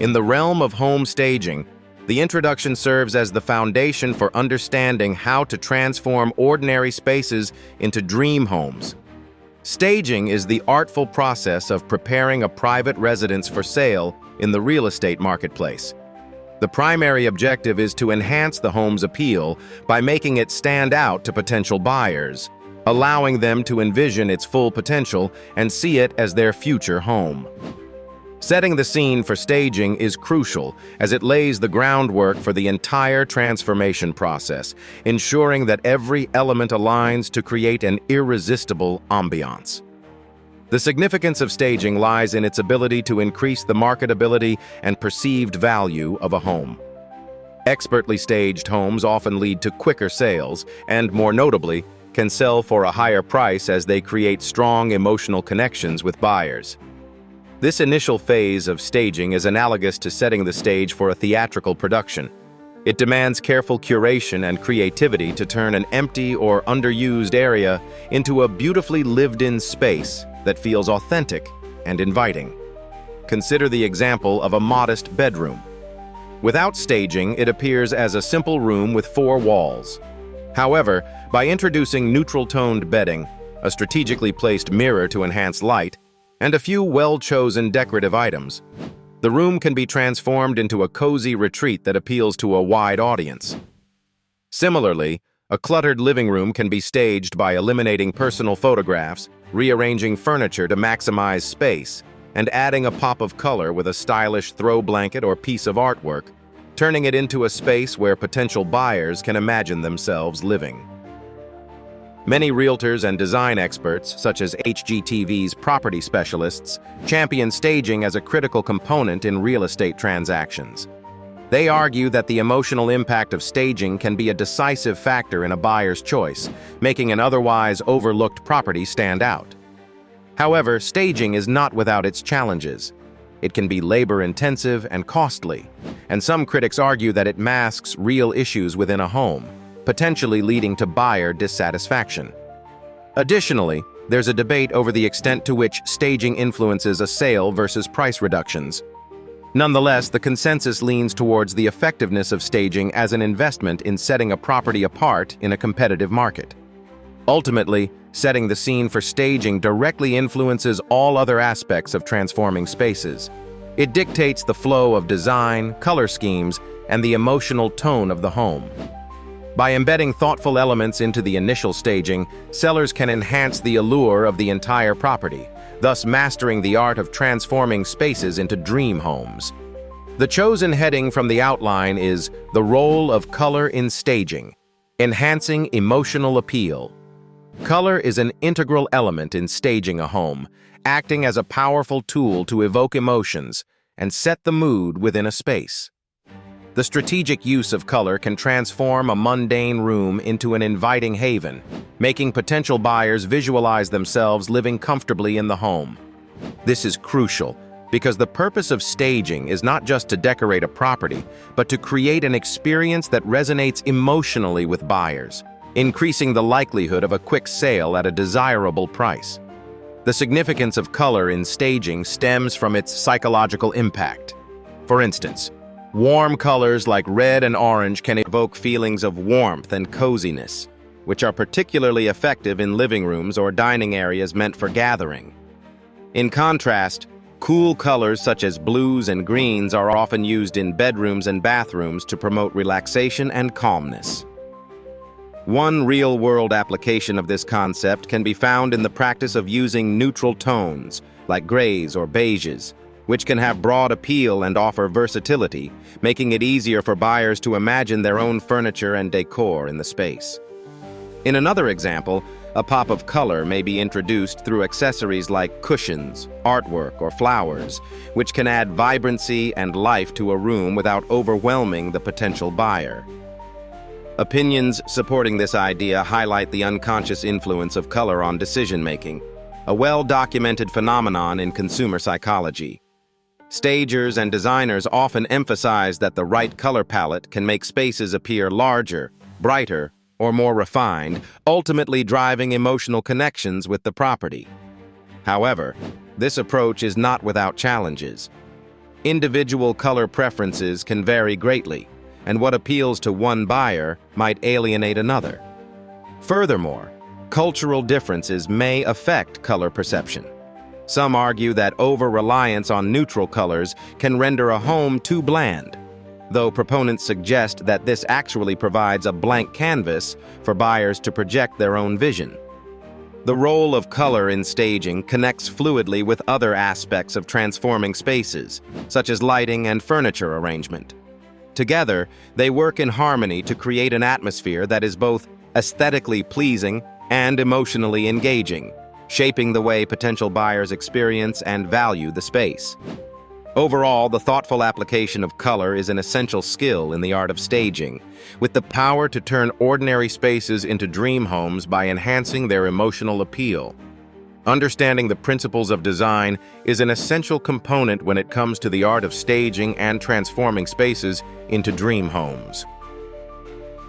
In the realm of home staging, the introduction serves as the foundation for understanding how to transform ordinary spaces into dream homes. Staging is the artful process of preparing a private residence for sale in the real estate marketplace. The primary objective is to enhance the home's appeal by making it stand out to potential buyers, allowing them to envision its full potential and see it as their future home. Setting the scene for staging is crucial as it lays the groundwork for the entire transformation process, ensuring that every element aligns to create an irresistible ambiance. The significance of staging lies in its ability to increase the marketability and perceived value of a home. Expertly staged homes often lead to quicker sales and, more notably, can sell for a higher price as they create strong emotional connections with buyers. This initial phase of staging is analogous to setting the stage for a theatrical production. It demands careful curation and creativity to turn an empty or underused area into a beautifully lived-in space that feels authentic and inviting. Consider the example of a modest bedroom. Without staging, it appears as a simple room with 4 walls. However, by introducing neutral-toned bedding, a strategically placed mirror to enhance light, and a few well-chosen decorative items, the room can be transformed into a cozy retreat that appeals to a wide audience. Similarly, a cluttered living room can be staged by eliminating personal photographs, rearranging furniture to maximize space, and adding a pop of color with a stylish throw blanket or piece of artwork, turning it into a space where potential buyers can imagine themselves living. Many realtors and design experts, such as HGTV's property specialists, champion staging as a critical component in real estate transactions. They argue that the emotional impact of staging can be a decisive factor in a buyer's choice, making an otherwise overlooked property stand out. However, staging is not without its challenges. It can be labor-intensive and costly, and some critics argue that it masks real issues within a home, potentially leading to buyer dissatisfaction. Additionally, there's a debate over the extent to which staging influences a sale versus price reductions. Nonetheless, the consensus leans towards the effectiveness of staging as an investment in setting a property apart in a competitive market. Ultimately, setting the scene for staging directly influences all other aspects of transforming spaces. It dictates the flow of design, color schemes, and the emotional tone of the home. By embedding thoughtful elements into the initial staging, sellers can enhance the allure of the entire property, thus mastering the art of transforming spaces into dream homes. The chosen heading from the outline is "The Role of Color in Staging, Enhancing Emotional Appeal." Color is an integral element in staging a home, acting as a powerful tool to evoke emotions and set the mood within a space. The strategic use of color can transform a mundane room into an inviting haven, making potential buyers visualize themselves living comfortably in the home. This is crucial because the purpose of staging is not just to decorate a property, but to create an experience that resonates emotionally with buyers, increasing the likelihood of a quick sale at a desirable price. The significance of color in staging stems from its psychological impact. For instance, warm colors like red and orange can evoke feelings of warmth and coziness, which are particularly effective in living rooms or dining areas meant for gathering. In contrast, cool colors such as blues and greens are often used in bedrooms and bathrooms to promote relaxation and calmness. One real-world application of this concept can be found in the practice of using neutral tones, like grays or beiges, which can have broad appeal and offer versatility, making it easier for buyers to imagine their own furniture and decor in the space. In another example, a pop of color may be introduced through accessories like cushions, artwork, or flowers, which can add vibrancy and life to a room without overwhelming the potential buyer. Opinions supporting this idea highlight the unconscious influence of color on decision-making, a well-documented phenomenon in consumer psychology. Stagers and designers often emphasize that the right color palette can make spaces appear larger, brighter, or more refined, ultimately driving emotional connections with the property. However, this approach is not without challenges. Individual color preferences can vary greatly, and what appeals to one buyer might alienate another. Furthermore, cultural differences may affect color perception. Some argue that over-reliance on neutral colors can render a home too bland, though proponents suggest that this actually provides a blank canvas for buyers to project their own vision. The role of color in staging connects fluidly with other aspects of transforming spaces, such as lighting and furniture arrangement. Together, they work in harmony to create an atmosphere that is both aesthetically pleasing and emotionally engaging, shaping the way potential buyers experience and value the space. Overall, the thoughtful application of color is an essential skill in the art of staging, with the power to turn ordinary spaces into dream homes by enhancing their emotional appeal. Understanding the principles of design is an essential component when it comes to the art of staging and transforming spaces into dream homes.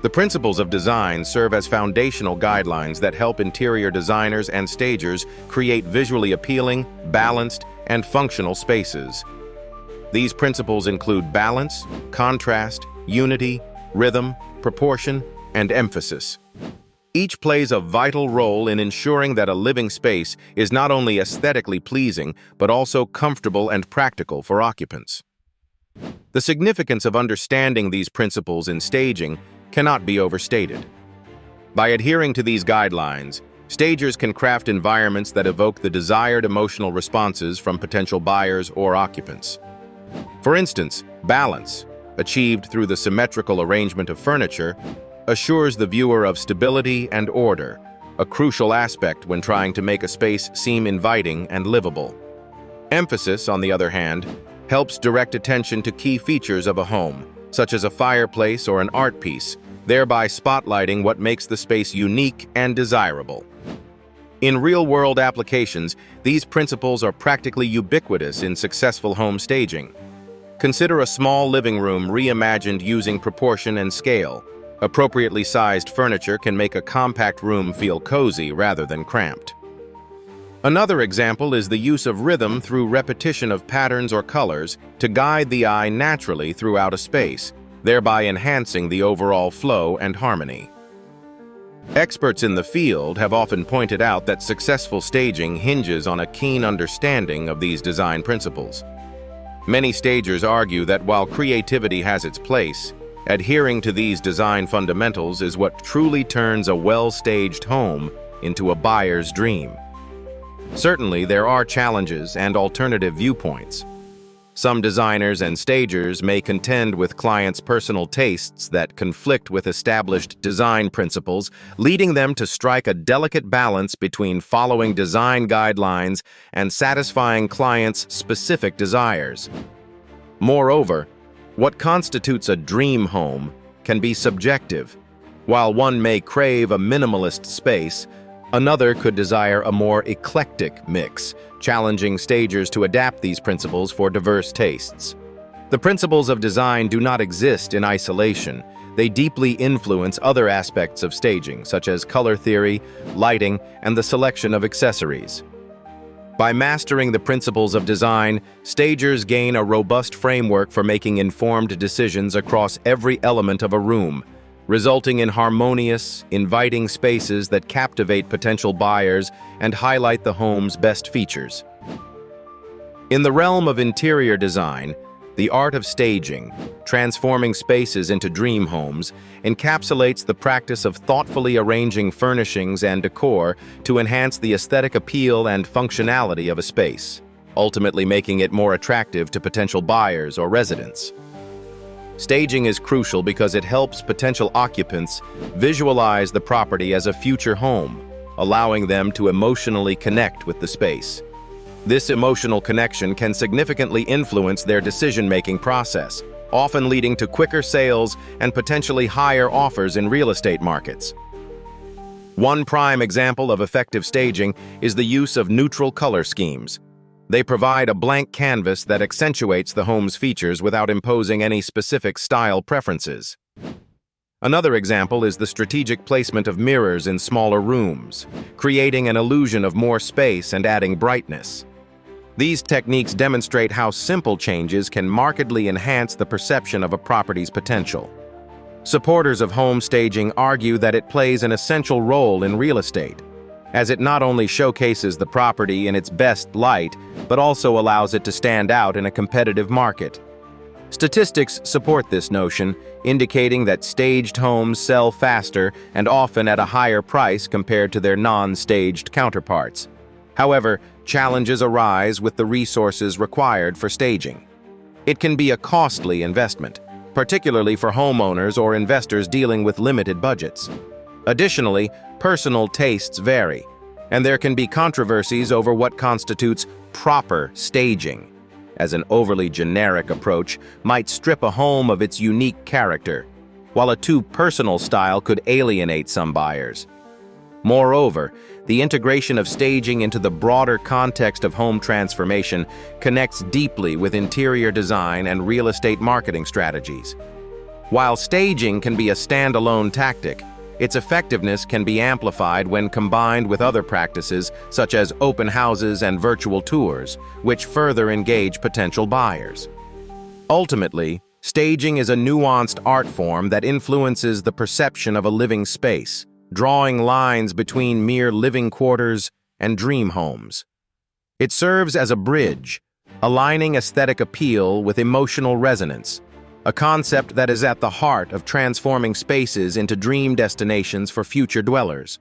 The principles of design serve as foundational guidelines that help interior designers and stagers create visually appealing, balanced, and functional spaces. These principles include balance, contrast, unity, rhythm, proportion, and emphasis. Each plays a vital role in ensuring that a living space is not only aesthetically pleasing, but also comfortable and practical for occupants. The significance of understanding these principles in staging cannot be overstated. By adhering to these guidelines, stagers can craft environments that evoke the desired emotional responses from potential buyers or occupants. For instance, balance, achieved through the symmetrical arrangement of furniture, assures the viewer of stability and order, a crucial aspect when trying to make a space seem inviting and livable. Emphasis, on the other hand, helps direct attention to key features of a home, such as a fireplace or an art piece, thereby spotlighting what makes the space unique and desirable. In real-world applications, these principles are practically ubiquitous in successful home staging. Consider a small living room reimagined using proportion and scale. Appropriately sized furniture can make a compact room feel cozy rather than cramped. Another example is the use of rhythm through repetition of patterns or colors to guide the eye naturally throughout a space, thereby enhancing the overall flow and harmony. Experts in the field have often pointed out that successful staging hinges on a keen understanding of these design principles. Many stagers argue that while creativity has its place, adhering to these design fundamentals is what truly turns a well-staged home into a buyer's dream. Certainly, there are challenges and alternative viewpoints. Some designers and stagers may contend with clients' personal tastes that conflict with established design principles, leading them to strike a delicate balance between following design guidelines and satisfying clients' specific desires. Moreover, what constitutes a dream home can be subjective. While one may crave a minimalist space, another could desire a more eclectic mix, challenging stagers to adapt these principles for diverse tastes. The principles of design do not exist in isolation. They deeply influence other aspects of staging, such as color theory, lighting, and the selection of accessories. By mastering the principles of design, stagers gain a robust framework for making informed decisions across every element of a room, resulting in harmonious, inviting spaces that captivate potential buyers and highlight the home's best features. In the realm of interior design, the art of staging, transforming spaces into dream homes, encapsulates the practice of thoughtfully arranging furnishings and decor to enhance the aesthetic appeal and functionality of a space, ultimately making it more attractive to potential buyers or residents. Staging is crucial because it helps potential occupants visualize the property as a future home, allowing them to emotionally connect with the space. This emotional connection can significantly influence their decision-making process, often leading to quicker sales and potentially higher offers in real estate markets. One prime example of effective staging is the use of neutral color schemes. They provide a blank canvas that accentuates the home's features without imposing any specific style preferences. Another example is the strategic placement of mirrors in smaller rooms, creating an illusion of more space and adding brightness. These techniques demonstrate how simple changes can markedly enhance the perception of a property's potential. Supporters of home staging argue that it plays an essential role in real estate, as it not only showcases the property in its best light, but also allows it to stand out in a competitive market. Statistics support this notion, indicating that staged homes sell faster and often at a higher price compared to their non-staged counterparts. However, challenges arise with the resources required for staging. It can be a costly investment, particularly for homeowners or investors dealing with limited budgets. Additionally, personal tastes vary, and there can be controversies over what constitutes proper staging, as an overly generic approach might strip a home of its unique character, while a too personal style could alienate some buyers. Moreover, the integration of staging into the broader context of home transformation connects deeply with interior design and real estate marketing strategies. While staging can be a standalone tactic, its effectiveness can be amplified when combined with other practices such as open houses and virtual tours, which further engage potential buyers. Ultimately, staging is a nuanced art form that influences the perception of a living space, drawing lines between mere living quarters and dream homes. It serves as a bridge, aligning aesthetic appeal with emotional resonance, a concept that is at the heart of transforming spaces into dream destinations for future dwellers.